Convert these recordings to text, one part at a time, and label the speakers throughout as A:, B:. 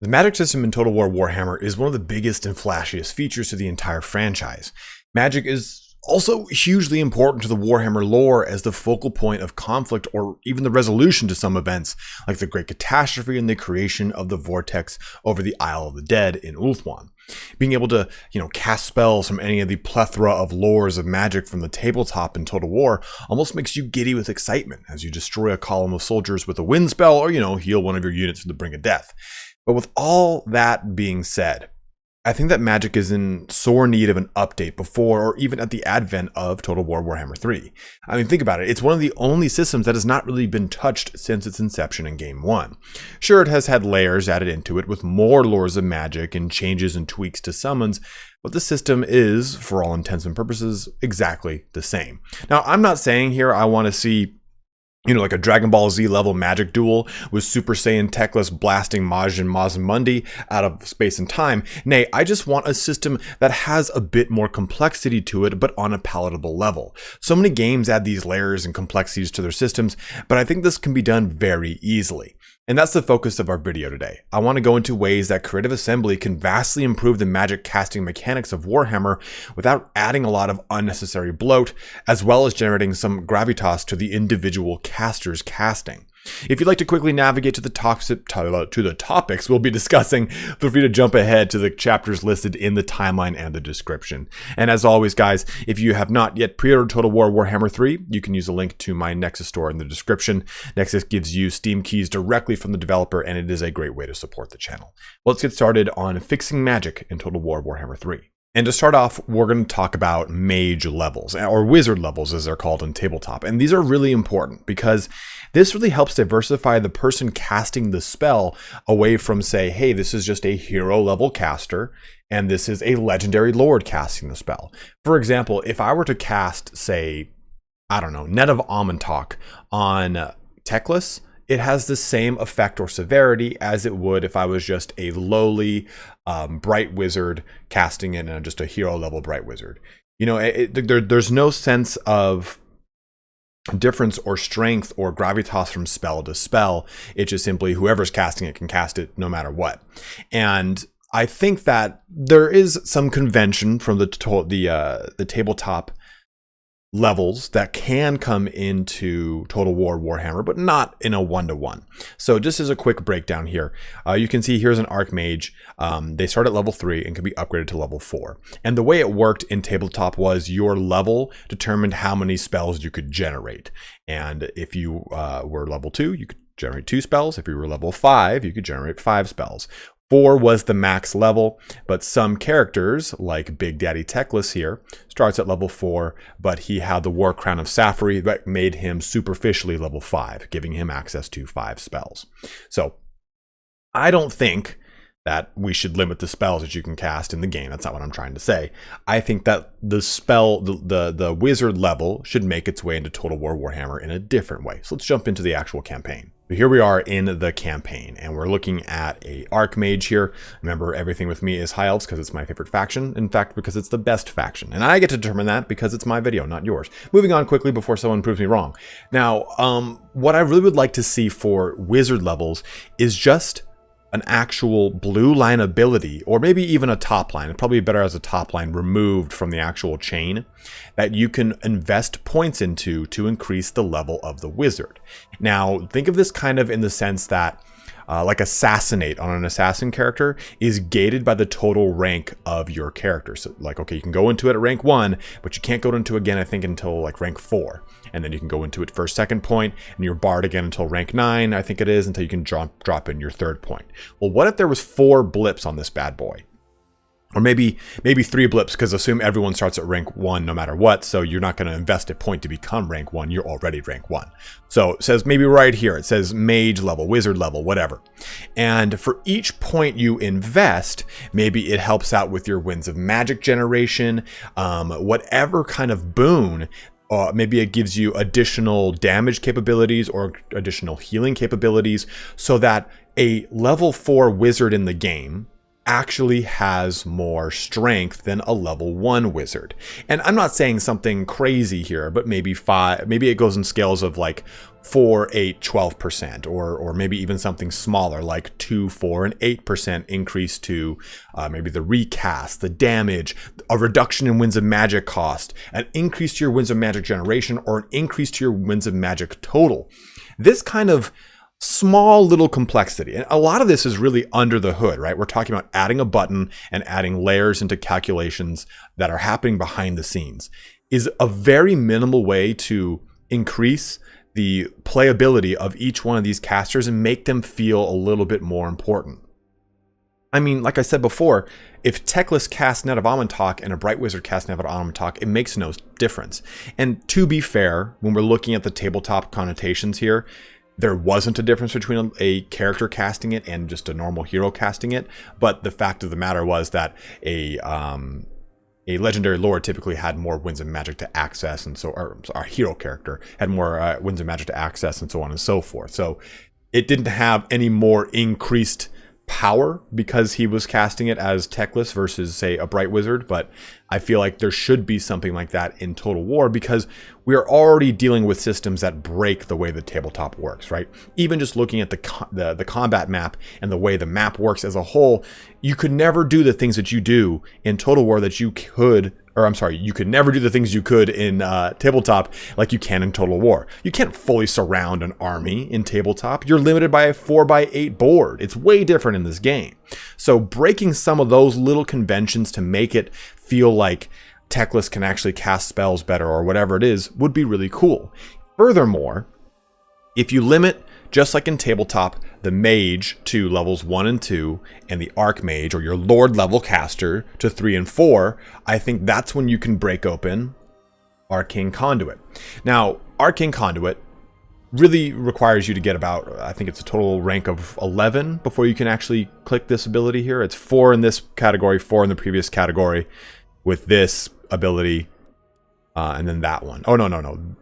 A: The magic system in Total War Warhammer is one of the biggest and flashiest features to the entire franchise. Magic is also hugely important to the Warhammer lore as the focal point of conflict or even the resolution to some events, like the Great Catastrophe and the creation of the Vortex over the Isle of the Dead in Ulthuan. Being able to, cast spells from any of the plethora of lores of magic from the tabletop in Total War almost makes you giddy with excitement as you destroy a column of soldiers with a wind spell or, heal one of your units from the brink of death. But with all that being said, I think that Magic is in sore need of an update before or even at the advent of Total War Warhammer 3. I mean, think about it. It's one of the only systems that has not really been touched since its inception in Game 1. Sure, it has had layers added into it with more lores of Magic and changes and tweaks to summons, but the system is, for all intents and purposes, exactly the same. Now, I'm not saying here I want to see like a Dragon Ball Z level magic duel with Super Saiyan Techless blasting Majin Mazimundi out of space and time. Nay, I just want a system that has a bit more complexity to it, but on a palatable level. So many games add these layers and complexities to their systems, but I think this can be done very easily. And that's the focus of our video today. I want to go into ways that Creative Assembly can vastly improve the magic casting mechanics of Warhammer without adding a lot of unnecessary bloat, as well as generating some gravitas to the individual caster's casting. If you'd like to quickly navigate to the topics we'll be discussing, feel free to jump ahead to the chapters listed in the timeline and the description. And as always, guys, if you have not yet pre-ordered Total War Warhammer 3, you can use a link to my Nexus Store in the description. Nexus gives you Steam keys directly from the developer, and it is a great way to support the channel. Well, let's get started on fixing magic in Total War Warhammer 3. And to start off, we're going to talk about Mage Levels, or Wizard Levels as they're called in tabletop. And these are really important because this really helps diversify the person casting the spell away from, say, hey, this is just a hero level caster, and this is a legendary lord casting the spell. For example, if I were to cast, say, Net of Amontok on Techless, it has the same effect or severity as it would if I was just a lowly bright wizard casting it in just a hero level bright wizard. There's no sense of difference or strength or gravitas from spell to spell. It's just simply whoever's casting it can cast it no matter what. And I think that there is some convention from the tabletop levels that can come into Total War Warhammer, but not in a one-to-one. So just as a quick breakdown here, you can see here's an Archmage. They start at level 3 and can be upgraded to level 4. And the way it worked in tabletop was your level determined how many spells you could generate. And if you were level 2, you could generate 2 spells. If you were level 5, you could generate 5 spells. 4 was the max level, but some characters, like Big Daddy Techless here, starts at level 4, but he had the War Crown of Safri that made him superficially level 5, giving him access to 5 spells. So I don't think that we should limit the spells that you can cast in the game. That's not what I'm trying to say. I think that the spell, the wizard level should make its way into Total War Warhammer in a different way. So let's jump into the actual campaign. Here we are in the campaign, and we're looking at a Archmage here. Remember, everything with me is High Elves because it's my favorite faction. In fact, because it's the best faction. And I get to determine that because it's my video, not yours. Moving on quickly before someone proves me wrong. Now, what I really would like to see for wizard levels is just an actual blue line ability, or maybe even a top line. It's probably better as a top line removed from the actual chain that you can invest points into to increase the level of the wizard. Now, think of this kind of in the sense that like Assassinate on an assassin character is gated by the total rank of your character. So like, okay, you can go into it at rank 1, but you can't go into it again, I think, until like rank 4. And then you can go into it first, second point, and you're barred again until rank 9, I think it is, until you can drop in your third point. Well, what if there was 4 blips on this bad boy? Or maybe 3 blips, because assume everyone starts at rank 1 no matter what, so you're not going to invest a point to become rank 1, you're already rank 1. So it says maybe right here, it says mage level, wizard level, whatever. And for each point you invest, maybe it helps out with your winds of magic generation, whatever kind of boon. Maybe it gives you additional damage capabilities or additional healing capabilities so that a level 4 wizard in the game actually has more strength than a level 1 wizard. And I'm not saying something crazy here, but maybe it goes in scales of like 4, 8, 12%, or maybe even something smaller like 2, 4, and 8% increase to maybe the recast, the damage, a reduction in Winds of Magic cost, an increase to your Winds of Magic generation, or an increase to your Winds of Magic total. This kind of small little complexity, and a lot of this is really under the hood, right? We're talking about adding a button and adding layers into calculations that are happening behind the scenes, is a very minimal way to increase the playability of each one of these casters and make them feel a little bit more important. I mean, like I said before, if Techless casts Net of Amontok and a Bright Wizard casts Net of Amontok, it makes no difference. And to be fair, when we're looking at the tabletop connotations here, there wasn't a difference between a character casting it and just a normal hero casting it. But the fact of the matter was that a legendary lord typically had more Winds of Magic to access, and so or our hero character had more Winds of Magic to access, and so on and so forth. So it didn't have any more increased power because he was casting it as Techless versus, say, a Bright Wizard. But I feel like there should be something like that in Total War, because we are already dealing with systems that break the way the tabletop works, right? Even just looking at the combat map and the way the map works as a whole, you could never do the things that you do in Total War that you could, or I'm sorry, you could never do the things you could in tabletop like you can in Total War. You can't fully surround an army in tabletop. You're limited by a 4x8 board. It's way different in this game. So breaking some of those little conventions to make it feel like Techless can actually cast spells better or whatever it is would be really cool. Furthermore, if you limit, just like in tabletop, the mage to levels 1 and 2 and the archmage or your lord level caster to 3 and 4, I think that's when you can break open Arcane Conduit. Now, Arcane Conduit really requires you to get about, I think it's a total rank of 11 before you can actually click this ability here. It's 4 in this category, 4 in the previous category with this ability, and then that one. Oh, no.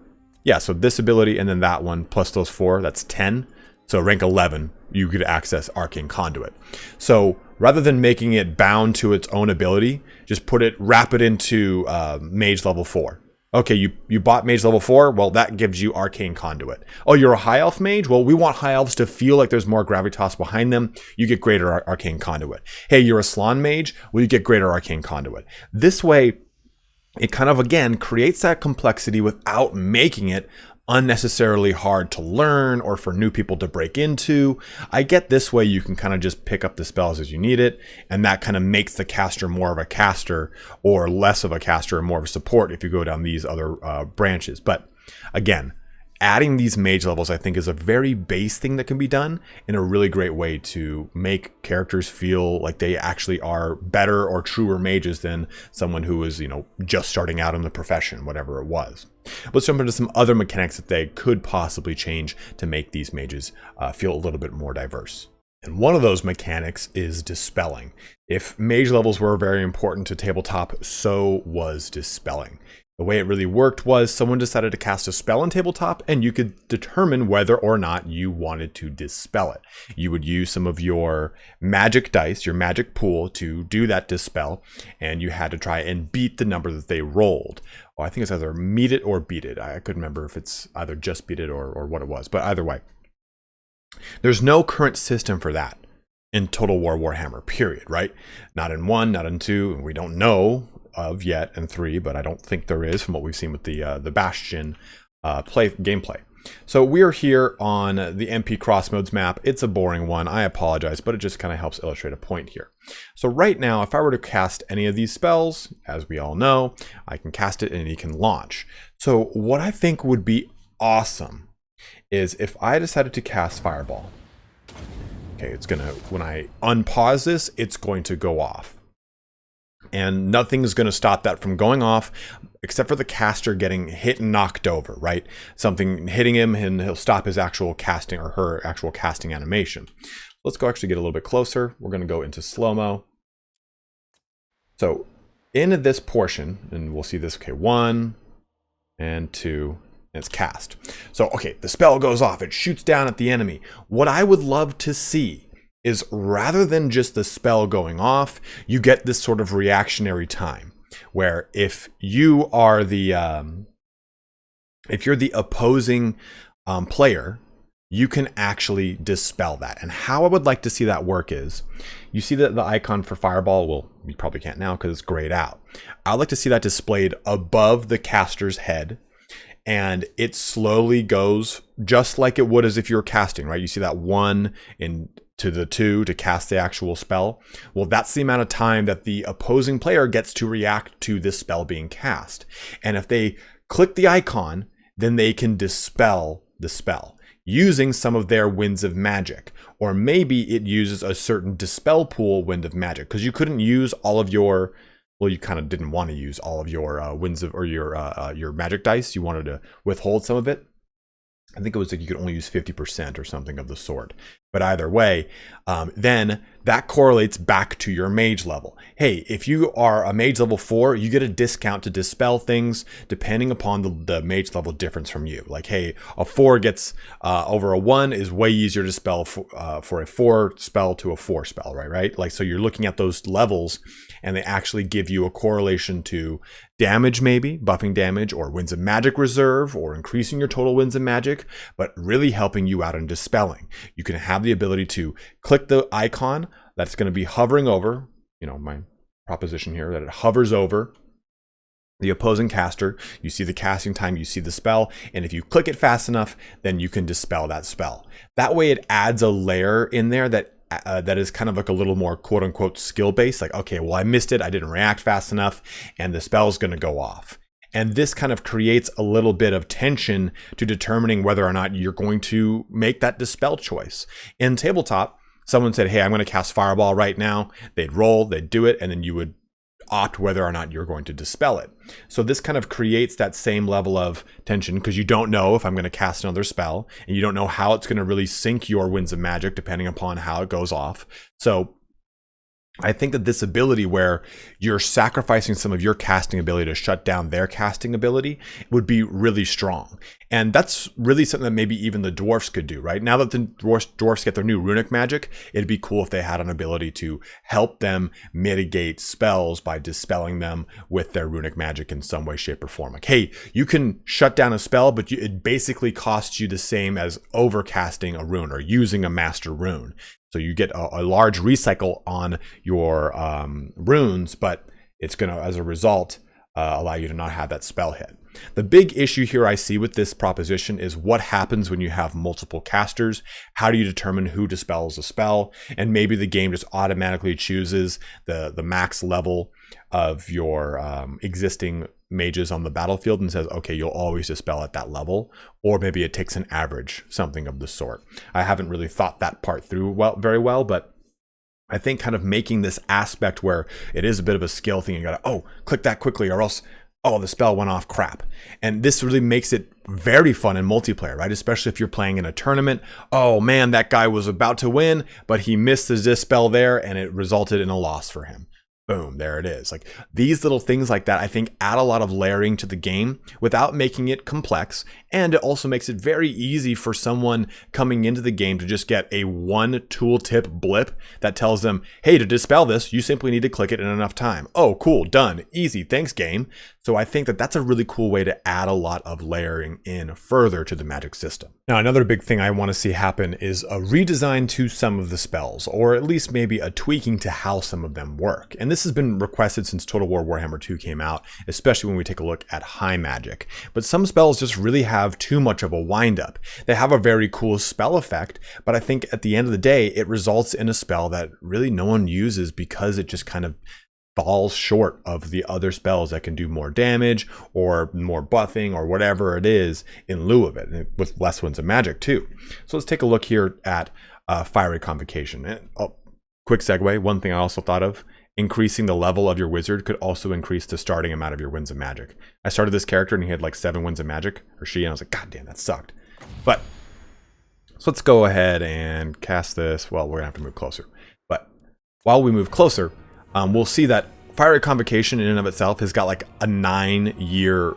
A: Yeah, so this ability and then that one plus those 4, that's 10. So rank 11, you could access Arcane Conduit. So rather than making it bound to its own ability, just wrap it into Mage level 4. Okay, you bought Mage level 4, well, that gives you Arcane Conduit. Oh, you're a High Elf Mage? Well, we want High Elves to feel like there's more gravitas behind them. You get greater Arcane Conduit. Hey, you're a Slann Mage? Well, you get greater Arcane Conduit. This way, it kind of, again, creates that complexity without making it unnecessarily hard to learn or for new people to break into. I get this way you can kind of just pick up the spells as you need it, and that kind of makes the caster more of a caster or less of a caster and more of a support if you go down these other branches. But again, adding these mage levels, I think, is a very base thing that can be done in a really great way to make characters feel like they actually are better or truer mages than someone who is, just starting out in the profession, whatever it was. Let's jump into some other mechanics that they could possibly change to make these mages feel a little bit more diverse. And one of those mechanics is dispelling. If mage levels were very important to tabletop, so was dispelling. The way it really worked was someone decided to cast a spell on tabletop and you could determine whether or not you wanted to dispel it. You would use some of your magic dice, your magic pool, to do that dispel, and you had to try and beat the number that they rolled. Well, I think it's either meet it or beat it. I couldn't remember if it's either just beat it or what it was, but either way. There's no current system for that in Total War Warhammer, period, right? Not in 1, not in 2, and we don't know of yet in 3, but I don't think there is from what we've seen with the Bastion gameplay. So we are here on the MP Crossmodes map. It's a boring one, I apologize, but it just kind of helps illustrate a point here. So right now, if I were to cast any of these spells, as we all know, I can cast it and it can launch. So what I think would be awesome is if I decided to cast Fireball. Okay, it's gonna, when I unpause this, it's going to go off. And nothing's going to stop that from going off except for the caster getting hit and knocked over, right? Something hitting him and he'll stop his actual casting or her actual casting animation. Let's go actually get a little bit closer. We're going to go into slow-mo. So in this portion, and we'll see this, okay, 1 and 2, and it's cast. So, okay, the spell goes off. It shoots down at the enemy. What I would love to see is rather than just the spell going off, you get this sort of reactionary time where if you are the if you're the opposing player, you can actually dispel that. And how I would like to see that work is, you see that the icon for Fireball, well, you probably can't now because it's grayed out. I'd like to see that displayed above the caster's head, and it slowly goes just like it would as if you were casting, right? You see that 1 into the 2 to cast the actual spell. Well, that's the amount of time that the opposing player gets to react to this spell being cast. And if they click the icon, then they can dispel the spell using some of their winds of magic, or maybe it uses a certain dispel pool wind of magic, because you couldn't use all of your, well, you kind of didn't want to use all of your winds of, or your magic dice. You wanted to withhold some of it. I think it was like you could only use 50% or something of the sort. But either way, then that correlates back to your mage level. Hey, if you are a mage level 4, you get a discount to dispel things depending upon the mage level difference from you. Like, hey, a 4 gets over a 1 is way easier to spell for a 4 spell to a 4 spell, right? Like, so you're looking at those levels, and they actually give you a correlation to damage, maybe buffing damage, or winds of magic reserve, or increasing your total winds of magic, but really helping you out in dispelling. You can have the ability to click the icon that's going to be hovering over, you know, my proposition here, that it hovers over the opposing caster. You see the casting time, you see the spell, and if you click it fast enough, then you can dispel that spell. That way it adds a layer in there that is kind of like a little more quote unquote skill based. Like, okay, well, I missed it, I didn't react fast enough, and the spell is going to go off. And this kind of creates a little bit of tension to determining whether or not you're going to make that dispel choice. In tabletop, someone said, hey, I'm going to cast Fireball right now. They'd roll, they'd do it, and then you would opt whether or not you're going to dispel it. So this kind of creates that same level of tension, because you don't know if I'm going to cast another spell, and you don't know how it's going to really sync your winds of magic depending upon how it goes off. So I think that this ability where you're sacrificing some of your casting ability to shut down their casting ability would be really strong. And that's really something that maybe even the dwarfs could do, right? Now that the dwarfs get their new runic magic, it'd be cool if they had an ability to help them mitigate spells by dispelling them with their runic magic in some way, shape, or form. Like, hey, you can shut down a spell, but it basically costs you the same as overcasting a rune or using a master rune. So you get a large recycle on your runes, but it's going to, as a result, allow you to not have that spell hit. The big issue here I see with this proposition is what happens when you have multiple casters. How do you determine who dispels a spell? And maybe the game just automatically chooses the max level of your existing mages on the battlefield and says, okay, you'll always dispel at that level. Or maybe it takes an average, something of the sort. I haven't really thought that part through very well, but I think kind of making this aspect where it is a bit of a skill thing. You gotta, oh, click that quickly or else, oh, the spell went off, crap. And this really makes it very fun in multiplayer, right? Especially if you're playing in a tournament. Oh man, that guy was about to win, but he missed the dispel there and it resulted in a loss for him. Boom, there it is. Like, these little things like that, I think, add a lot of layering to the game without making it complex. And it also makes it very easy for someone coming into the game to just get a one tooltip blip that tells them, hey, to dispel this, you simply need to click it in enough time. Oh, cool, done, easy, thanks game. So I think that that's a really cool way to add a lot of layering in further to the magic system. Now, another big thing I want to see happen is a redesign to some of the spells, or at least maybe a tweaking to how some of them work. And this has been requested since Total War Warhammer 2 came out, especially when we take a look at high magic. But some spells just really have too much of a wind-up. They have a very cool spell effect, but I think at the end of the day, it results in a spell that really no one uses because it just kind of falls short of the other spells that can do more damage or more buffing or whatever it is in lieu of it, with less winds of magic too. So let's take a look here at Fiery Convocation. And, quick segue, one thing I also thought of, increasing the level of your wizard could also increase the starting amount of your winds of magic. I started this character and he had like 7 winds of magic, or she, and I was like, god damn, that sucked. But so let's go ahead and cast this. Well, we're gonna have to move closer. But while we move closer, we'll see that Fiery Convocation in and of itself has got like a 9-year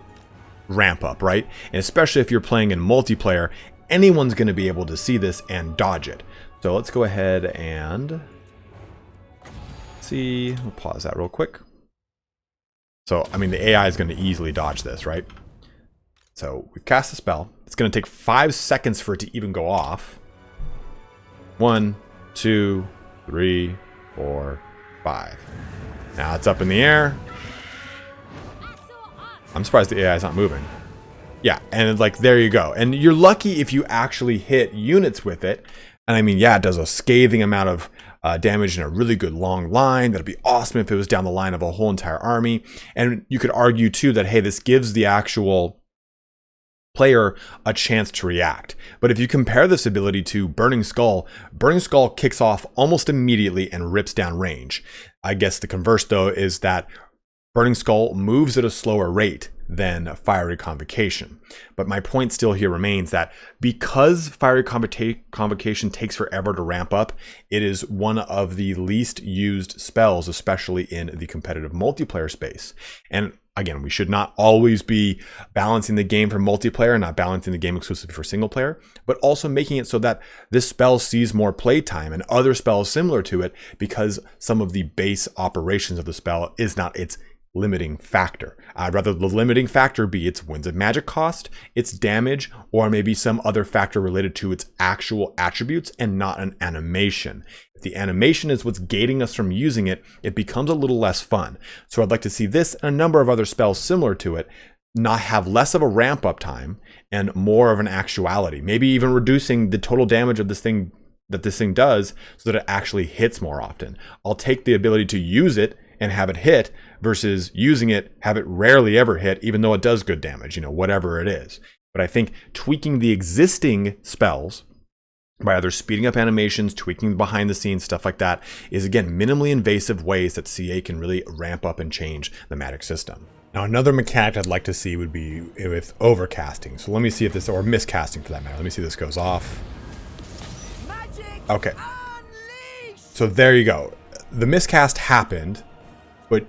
A: ramp up, right? And especially if you're playing in multiplayer, anyone's going to be able to see this and dodge it. So let's go ahead and see. We'll pause that real quick. So, I mean, the AI is going to easily dodge this, right? So we cast a spell. It's going to take 5 seconds for it to even go off. 1, 2, 3, 4, 5. Now it's up in the air. I'm surprised the AI is not moving. Yeah, and like, there you go. And you're lucky if you actually hit units with it. And I mean, yeah, it does a scathing amount of damage in a really good long line. That'd be awesome if it was down the line of a whole entire army. And you could argue too that, hey, this gives the actual player a chance to react. But if you compare this ability to Burning Skull kicks off almost immediately and rips down range. I guess the converse though is that Burning Skull moves at a slower rate than Fiery Convocation. But my point still here remains that because Fiery Convocation takes forever to ramp up, it is one of the least used spells, especially in the competitive multiplayer space. And again, we should not always be balancing the game for multiplayer and not balancing the game exclusively for single player, but also making it so that this spell sees more playtime and other spells similar to it because some of the base operations of the spell is not its limiting factor. I'd rather the limiting factor be its Winds of Magic cost, its damage, or maybe some other factor related to its actual attributes and not an animation. If the animation is what's gating us from using it, it becomes a little less fun. So I'd like to see this and a number of other spells similar to it not have less of a ramp up time and more of an actuality. Maybe even reducing the total damage of this thing does so that it actually hits more often. I'll take the ability to use it and have it hit versus using it, have it rarely ever hit, even though it does good damage, whatever it is. But I think tweaking the existing spells by either speeding up animations, tweaking behind the scenes, stuff like that, is again, minimally invasive ways that CA can really ramp up and change the Magic system. Now, another mechanic I'd like to see would be with overcasting. So let me see if this, or miscasting for that matter. Let me see if this goes off. Okay. So there you go. The miscast happened, but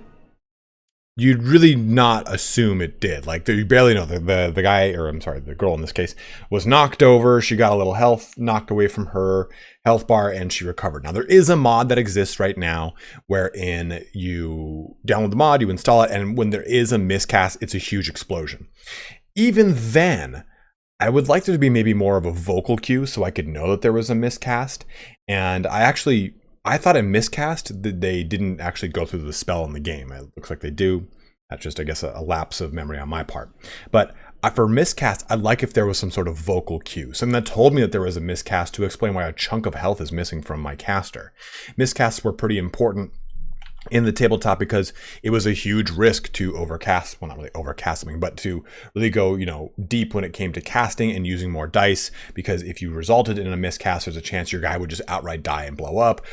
A: you'd really not assume it did. Like, you barely know. The guy, or I'm sorry, the girl in this case, was knocked over. She got a little health knocked away from her health bar, and she recovered. Now, there is a mod that exists right now wherein you download the mod, you install it, and when there is a miscast, it's a huge explosion. Even then, I would like there to be maybe more of a vocal cue so I could know that there was a miscast. And I thought in miscast that they didn't actually go through the spell in the game. It looks like they do. That's just, I guess, a lapse of memory on my part. But for miscast, I'd like if there was some sort of vocal cue, something that told me that there was a miscast to explain why a chunk of health is missing from my caster. Miscasts were pretty important in the tabletop because it was a huge risk to overcast, well, not really overcasting, but to really go, deep when it came to casting and using more dice, because if you resulted in a miscast, there's a chance your guy would just outright die and blow up.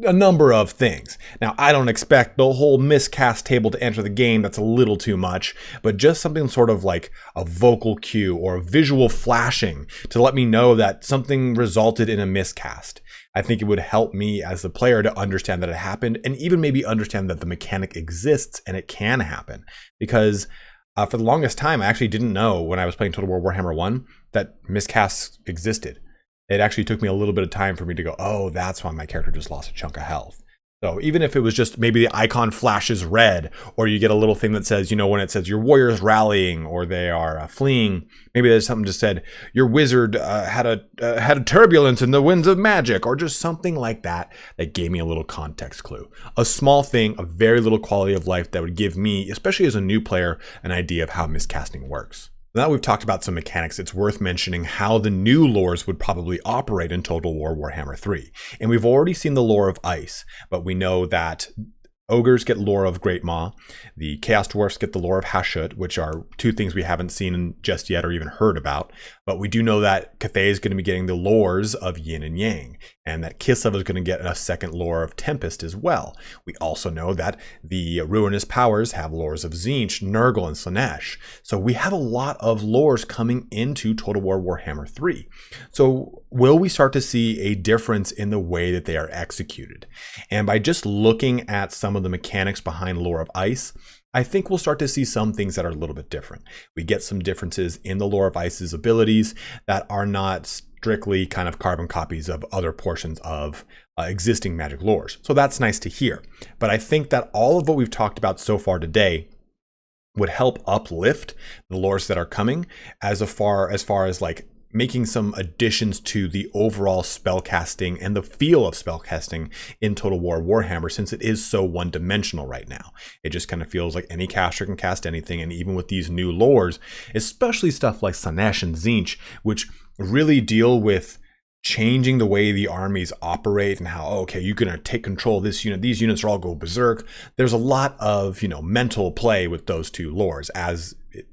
A: A number of things. Now, I don't expect the whole miscast table to enter the game. That's a little too much, but just something sort of like a vocal cue or a visual flashing to let me know that something resulted in a miscast. I think it would help me as the player to understand that it happened and even maybe understand that the mechanic exists and it can happen. Because for the longest time, I actually didn't know when I was playing Total War Warhammer 1 that miscasts existed. It actually took me a little bit of time for me to go, oh, that's why my character just lost a chunk of health. So even if it was just maybe the icon flashes red, or you get a little thing that says, when it says your warrior's rallying or they are fleeing, maybe there's something just said your wizard had a turbulence in the winds of magic, or just something like that that gave me a little context clue. A small thing, a very little quality of life that would give me, especially as a new player, an idea of how miscasting works. Now that we've talked about some mechanics, it's worth mentioning how the new lores would probably operate in Total War Warhammer 3. And we've already seen the lore of Ice, but we know that Ogres get lore of Great Maw, the Chaos Dwarfs get the lore of Hashut, which are two things we haven't seen just yet or even heard about. But we do know that Cathay is going to be getting the lores of Yin and Yang, and that Kislev is going to get a second lore of Tempest as well. We also know that the Ruinous Powers have lores of Tzeentch, Nurgle, and Slaanesh. So we have a lot of lores coming into Total War Warhammer 3. So will we start to see a difference in the way that they are executed? And by just looking at some of the mechanics behind lore of Ice, I think we'll start to see some things that are a little bit different. We get some differences in the lore of Ice's abilities that are not strictly kind of carbon copies of other portions of existing Magic lores. So that's nice to hear. But I think that all of what we've talked about so far today would help uplift the lores that are coming as far as like making some additions to the overall spellcasting and the feel of spellcasting in Total War Warhammer, since it is so one-dimensional right now. It just kind of feels like any caster can cast anything, and even with these new lores, especially stuff like Slaanesh and Tzeentch, which really deal with changing the way the armies operate and how, okay, you're going to take control of this unit. These units are all go berserk. There's a lot of, mental play with those two lores as it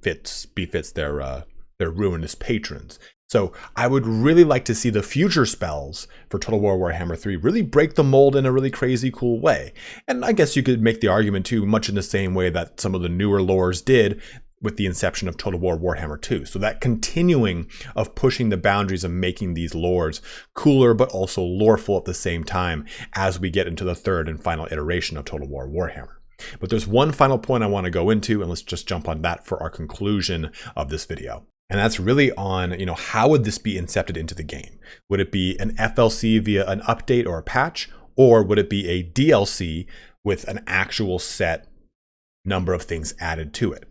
A: befits their ruinous patrons. So I would really like to see the future spells for Total War Warhammer 3 really break the mold in a really crazy cool way. And I guess you could make the argument too, much in the same way that some of the newer lores did with the inception of Total War Warhammer 2. So that continuing of pushing the boundaries of making these lores cooler, but also loreful at the same time as we get into the third and final iteration of Total War Warhammer. But there's one final point I want to go into, and let's just jump on that for our conclusion of this video. And that's really on, how would this be incepted into the game? Would it be an FLC via an update or a patch? Or would it be a DLC with an actual set number of things added to it?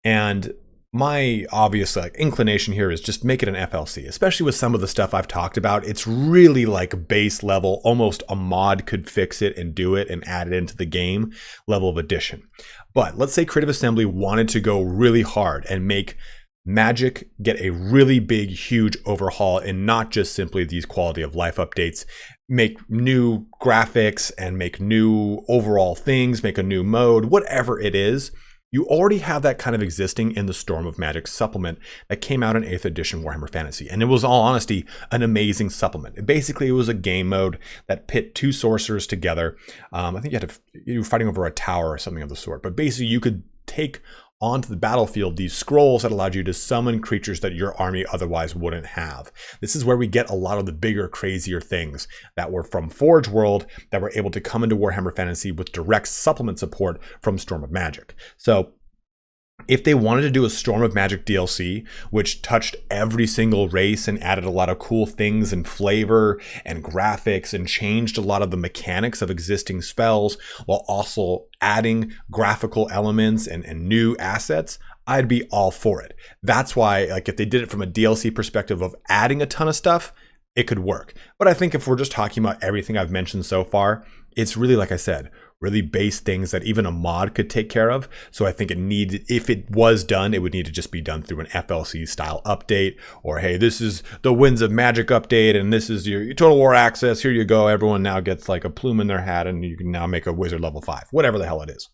A: And my obvious inclination here is just make it an FLC, especially with some of the stuff I've talked about. It's really like base level, almost a mod could fix it and do it and add it into the game level of addition. But let's say Creative Assembly wanted to go really hard and make Magic get a really big, huge overhaul, and not just simply these quality of life updates, make new graphics and make new overall things, make a new mode, whatever it is. You already have that kind of existing in the Storm of Magic supplement that came out in 8th edition Warhammer Fantasy. And it was, in all honesty, an amazing supplement. Basically, it was a game mode that pit two sorcerers together. I think you were fighting over a tower or something of the sort. But basically, you could take onto the battlefield these scrolls that allowed you to summon creatures that your army otherwise wouldn't have. This is where we get a lot of the bigger, crazier things that were from Forge World that were able to come into Warhammer Fantasy with direct supplement support from Storm of Magic. So if they wanted to do a Storm of Magic DLC, which touched every single race and added a lot of cool things and flavor and graphics and changed a lot of the mechanics of existing spells while also adding graphical elements and new assets, I'd be all for it. That's why, if they did it from a DLC perspective of adding a ton of stuff, it could work. But I think if we're just talking about everything I've mentioned so far, it's really, like I said, really base things that even a mod could take care of. So I think if it was done, it would need to just be done through an FLC style update, or hey, this is the Winds of Magic update and this is your Total War access. Here you go. Everyone now gets like a plume in their hat and you can now make a wizard level 5, whatever the hell it is.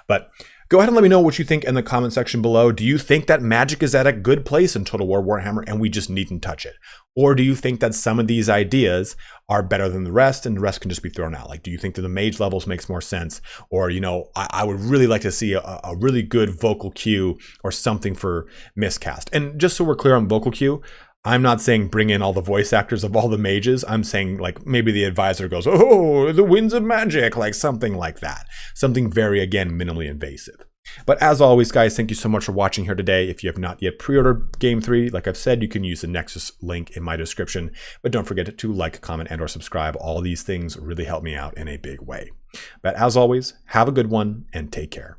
A: But go ahead and let me know what you think in the comment section below. Do you think that Magic is at a good place in Total War Warhammer and we just needn't touch it? Or do you think that some of these ideas are better than the rest and the rest can just be thrown out? Do you think that the Mage Levels makes more sense? Or, I would really like to see a really good vocal cue or something for Miscast. And just so we're clear on vocal cue, I'm not saying bring in all the voice actors of all the mages. I'm saying maybe the advisor goes, oh, the Winds of Magic, something like that. Something very, again, minimally invasive. But as always, guys, thank you so much for watching here today. If you have not yet pre-ordered Game 3, like I've said, you can use the Nexus link in my description. But don't forget to like, comment, and or subscribe. All these things really help me out in a big way. But as always, have a good one and take care.